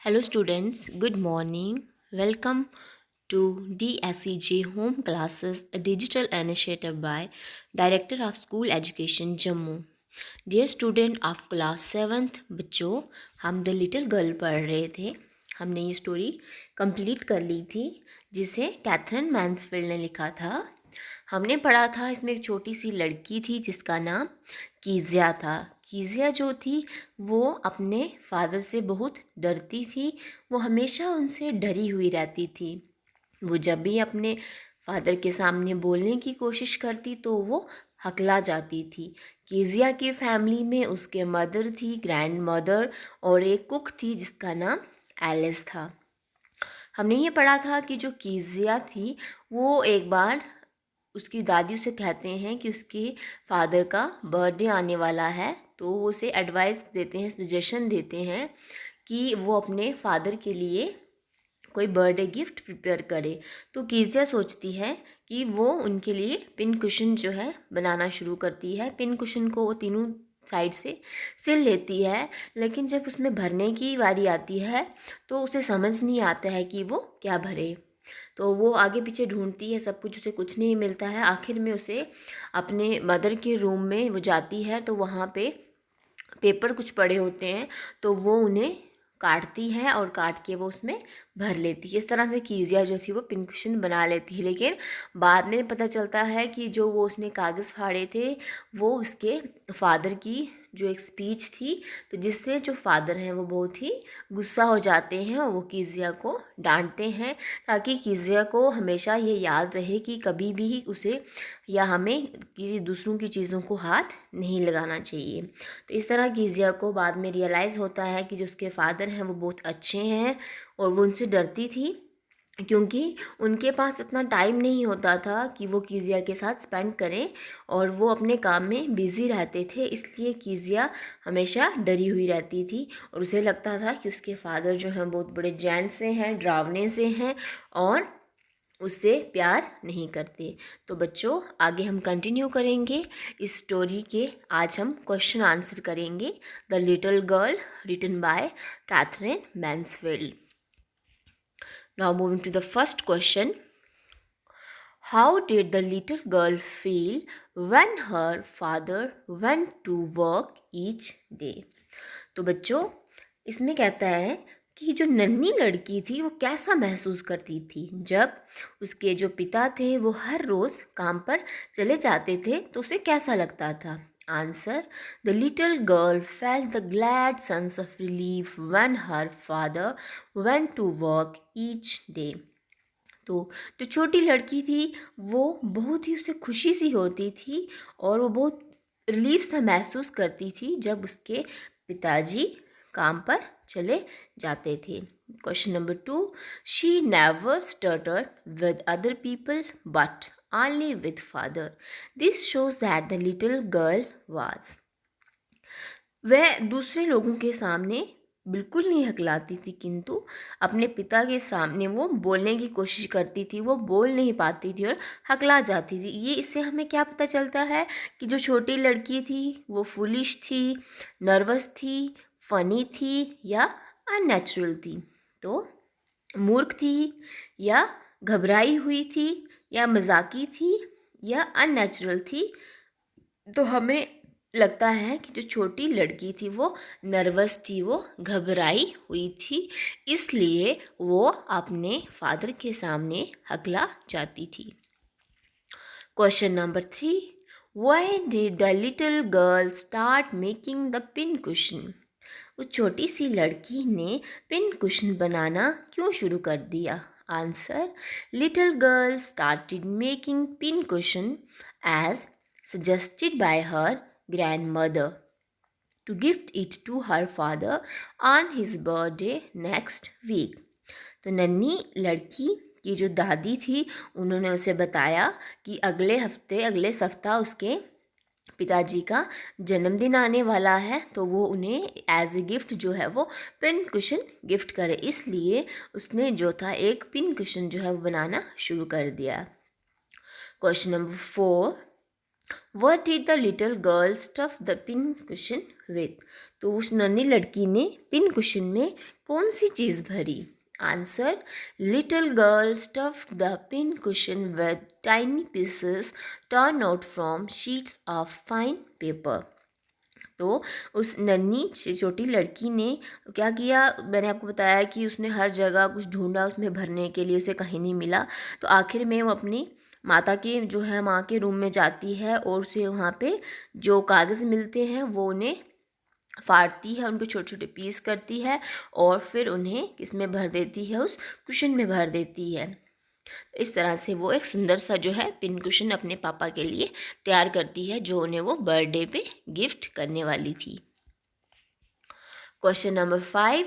Hello students, good morning. Welcome to DSEJ Home Classes, a digital initiative by Director of School Education Jammu. Dear student of class seventh बच्चों, हम the little girl पढ़ रहे थे। हमने ये story complete कर ली थी जिसे कैथरीन मैन्सफील्ड ने लिखा था। हमने पढ़ा था इसमें एक छोटी सी लड़की थी जिसका नाम कीजिया था। कीजिया जो थी वो अपने फादर से बहुत डरती थी। वो हमेशा उनसे डरी हुई रहती थी। वो जब भी अपने फादर के सामने बोलने की कोशिश करती तो वो हकला जाती थी। कीजिया की फैमिली में उसके मदर थी, ग्रैंड मदर, और एक कुक थी जिसका नाम एलिस था। हमने ये पढ़ा था कि जो कीजिया थी वो एक बार उसकी दादी उसे कहते हैं कि उसके फादर का बर्थडे आने वाला है, तो वो उसे एडवाइस देते हैं, सजेशन देते हैं कि वो अपने फादर के लिए कोई बर्थडे गिफ्ट प्रिपेयर करे। तो कीजिया सोचती है कि वो उनके लिए पिन कुशन जो है बनाना शुरू करती है। पिन कुशन को वो तीनों साइड से सिल लेती है, लेकिन जब उसमें भरने की बारी आती है तो उसे समझ नहीं आता है कि वो क्या भरे। तो वो आगे पीछे ढूंढती है सब कुछ, उसे कुछ नहीं मिलता है। आखिर में उसे अपने मदर के रूम में वो जाती है तो वहाँ पे पेपर कुछ पड़े होते हैं, तो वो उन्हें काटती है और काट के वो उसमें भर लेती है। इस तरह से कीजिया जो थी वो पिन कुशन बना लेती है। लेकिन बाद में पता चलता है कि जो वो उसने कागज़ फाड़े थे वो उसके फादर की जो एक स्पीच थी, तो जिससे जो फादर हैं वो बहुत ही गुस्सा हो जाते हैं और वो कीजिया को डांटते हैं, ताकि कीजिया को हमेशा ये याद रहे कि कभी भी उसे या हमें किसी दूसरों की चीज़ों को हाथ नहीं लगाना चाहिए। तो इस तरह कीजिया को बाद में रियलाइज़ होता है कि जो उसके फादर हैं वो बहुत अच्छे हैं, और वो उनसे डरती थी क्योंकि उनके पास इतना टाइम नहीं होता था कि वो कीजिया के साथ स्पेंड करें, और वो अपने काम में बिज़ी रहते थे। इसलिए कीजिया हमेशा डरी हुई रहती थी और उसे लगता था कि उसके फादर जो हैं बहुत बड़े जेंट से हैं, डरावने से हैं और उससे प्यार नहीं करते। तो बच्चों, आगे हम कंटिन्यू करेंगे इस स्टोरी के। आज हम क्वेश्चन आंसर करेंगे। The little girl, written by Katherine Mansfield. Now moving to the first question. How did the little girl feel when her father went to work each day? तो बच्चों, इसमें कहता है कि जो नन्ही लड़की थी वो कैसा महसूस करती थी जब उसके जो पिता थे वो हर रोज़ काम पर चले जाते थे, तो उसे कैसा लगता था? Answer: the little girl felt the glad sense of relief when her father went to work each day. तो जो छोटी लड़की थी वो बहुत ही उसे खुशी सी होती थी और वो बहुत रिलीफ सा महसूस करती थी जब उसके पिताजी काम पर चले जाते थे। Question number 2। She never stuttered with other people but only with father. This shows that the little girl was, वह दूसरे लोगों के सामने बिल्कुल नहीं हकलाती थी, किंतु अपने पिता के सामने वो बोलने की कोशिश करती थी। वो बोल नहीं पाती थी और हकला जाती थी। ये इससे हमें क्या पता चलता है कि जो छोटी लड़की थी वो फुलिश थी, नर्वस थी, फनी थी या अननेचुरल थी। तो मूर्ख थी या घबराई हुई थी या मजाकी थी या अननेचुरल थी। तो हमें लगता है कि जो छोटी लड़की थी वो नर्वस थी, वो घबराई हुई थी, इसलिए वो अपने फादर के सामने हकला जाती थी। Question number 3। Why did the little girl start making the pin cushion? उस छोटी सी लड़की ने पिन कुशन बनाना क्यों शुरू कर दिया? Answer: little girl started making pin cushion as suggested by her grandmother to gift it to her father on his birthday next week. तो नन्ही लड़की की जो दादी थी उन्होंने उसे बताया कि अगले सप्ताह उसके पिताजी का जन्मदिन आने वाला है, तो वो उन्हें एज ए गिफ्ट जो है वो पिन कुशन गिफ्ट करे। इसलिए उसने जो था एक पिन कुशन जो है वो बनाना शुरू कर दिया। Question number 4। What did the little girl stuff the pin cushion with? तो उस नन्ही लड़की ने पिन कुशन में कौन सी चीज़ भरी? Answer, little girl stuffed the pin cushion with tiny pieces torn out from sheets of fine paper. तो उस नन्ही छोटी लड़की ने क्या किया, मैंने आपको बताया कि उसने हर जगह कुछ ढूंढा उसमें भरने के लिए, उसे कहीं नहीं मिला। तो आखिर में वो अपनी माता के जो है माँ के रूम में जाती है और उसे वहाँ पे जो कागज़ मिलते हैं वो उन्हें फाड़ती है, उनको छोटे छोटे पीस करती है और फिर उन्हें किसमें भर देती है, उस कुशन में भर देती है। तो इस तरह से वो एक सुंदर सा जो है पिन कुशन अपने पापा के लिए तैयार करती है, जो उन्हें वो बर्थडे पे गिफ्ट करने वाली थी। Question number 5,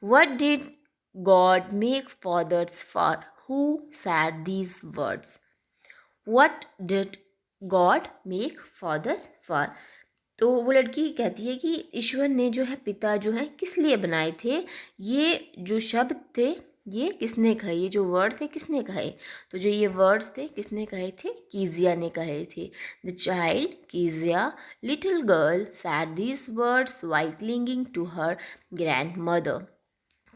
what did God make fathers for who said these words? What did God make fathers for? तो वो लड़की कहती है कि ईश्वर ने जो है पिता जो है किस लिए बनाए थे? ये जो शब्द थे ये किसने कहे, ये जो वर्ड थे किसने कहे? तो जो ये वर्ड्स थे किसने कहे थे? कीजिया ने कहे थे। The child Kezia little girl said these words while clinging to her grandmother.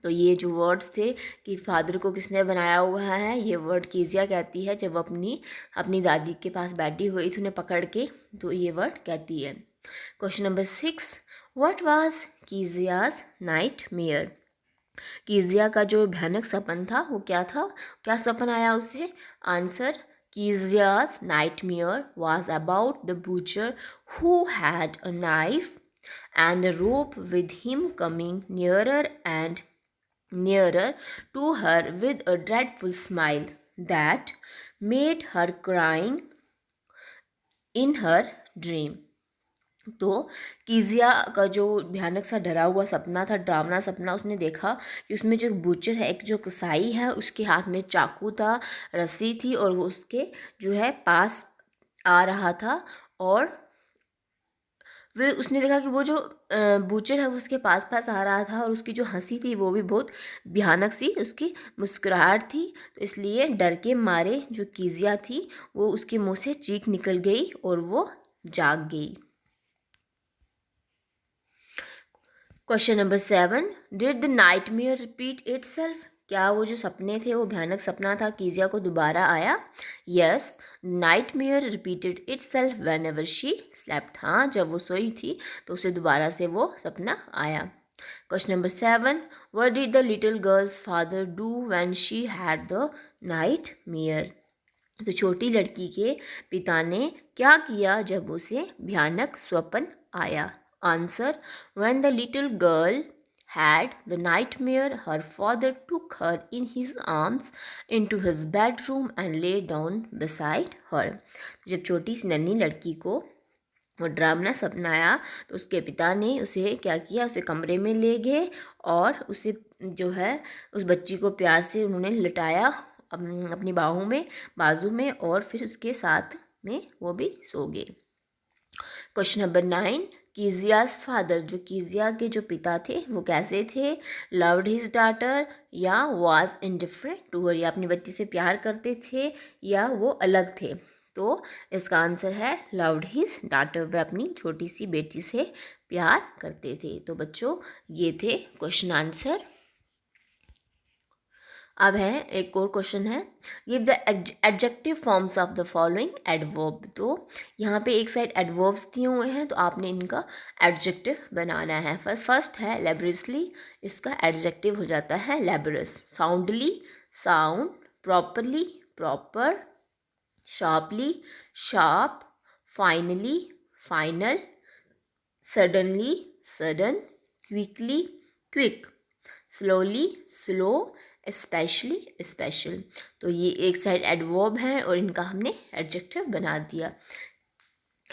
तो ये जो वर्ड्स थे कि फादर को किसने बनाया हुआ है, ये वर्ड कीजिया कहती है जब अपनी दादी के पास बैठी हुई थी उन्हें पकड़ के, तो ये वर्ड कहती है। Question number 6, what was Kezia's nightmare? Kezia का जो भयानक सपन था वो क्या था, क्या सपन आया उसे? Answer, Kezia's nightmare was about the butcher who had a knife and a rope with him coming nearer and nearer to her with a dreadful smile that made her crying in her dream. तो कीजिया का जो भयानक सा डरा हुआ सपना था, डरावना सपना, उसने देखा कि उसमें जो एक बूचर है, एक जो कसाई है, उसके हाथ में चाकू था, रस्सी थी और वो उसके जो है पास आ रहा था और वे उसने देखा कि वो जो बूचर है वो उसके पास पास आ रहा था और उसकी जो हंसी थी वो भी बहुत भयानक सी उसकी मुस्कुराहट थी। तो इसलिए डर के मारे जो कीजिया थी वो उसके मुंह से चीख निकल गई और वो जाग गई। Question number 7, did the nightmare repeat itself? क्या वो जो सपने थे वो भयानक सपना था कीजिया को दोबारा आया? Yes, nightmare repeated itself when ever she slept. हाँ, जब वो सोई थी तो उसे दोबारा से वो सपना आया। Question number 7, what did the little girls father do when she had the nightmare? तो छोटी लड़की के पिता ने क्या किया जब उसे भयानक स्वप्न आया? Answer, when the little girl had the nightmare, her father took her in his arms into his bedroom and lay down beside her. जब छोटी सी नन्ही लड़की को वो डरावना सपना आया तो उसके पिता ने उसे क्या किया, उसे कमरे में ले गए और उसे जो है उस बच्ची को प्यार से उन्होंने लटाया अपनी बाहों में, बाजू में, और फिर उसके साथ में वो भी सो गए। क्वेश्चन नंबर 9, कीजियाज फादर, जो कीजिया के जो पिता थे वो कैसे थे? लव्ड हिज डॉटर या वाज इनडिफरेंट टू हर, या अपनी बच्ची से प्यार करते थे या वो अलग थे? तो इसका आंसर है लव्ड हिज डॉटर, वे अपनी छोटी सी बेटी से प्यार करते थे। तो बच्चों ये थे क्वेश्चन आंसर। अब है एक और क्वेश्चन है, give the adjective forms of the following adverb. तो यहाँ पे एक साइड एडवर्ब्स दिए हुए हैं तो आपने इनका एडजेक्टिव बनाना है। फर्स्ट है लेबरसली, इसका एडजेक्टिव हो जाता है labours. Soundly, sound. Properly, proper. Sharply, sharp. Finally, final. Suddenly, sudden. Quickly, quick. Slowly, slow. Specially, special. तो ये एक साइड एडवर्ब है और इनका हमने एडजेक्टिव बना दिया।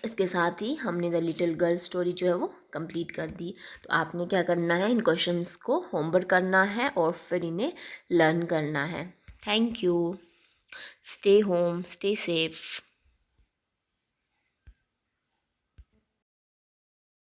इसके साथ ही हमने द लिटिल गर्ल स्टोरी जो है वो कंप्लीट कर दी। तो आपने क्या करना है, इन क्वेश्चंस को होमवर्क करना है और फिर इन्हें लर्न करना है। Thank you. Stay home, stay safe.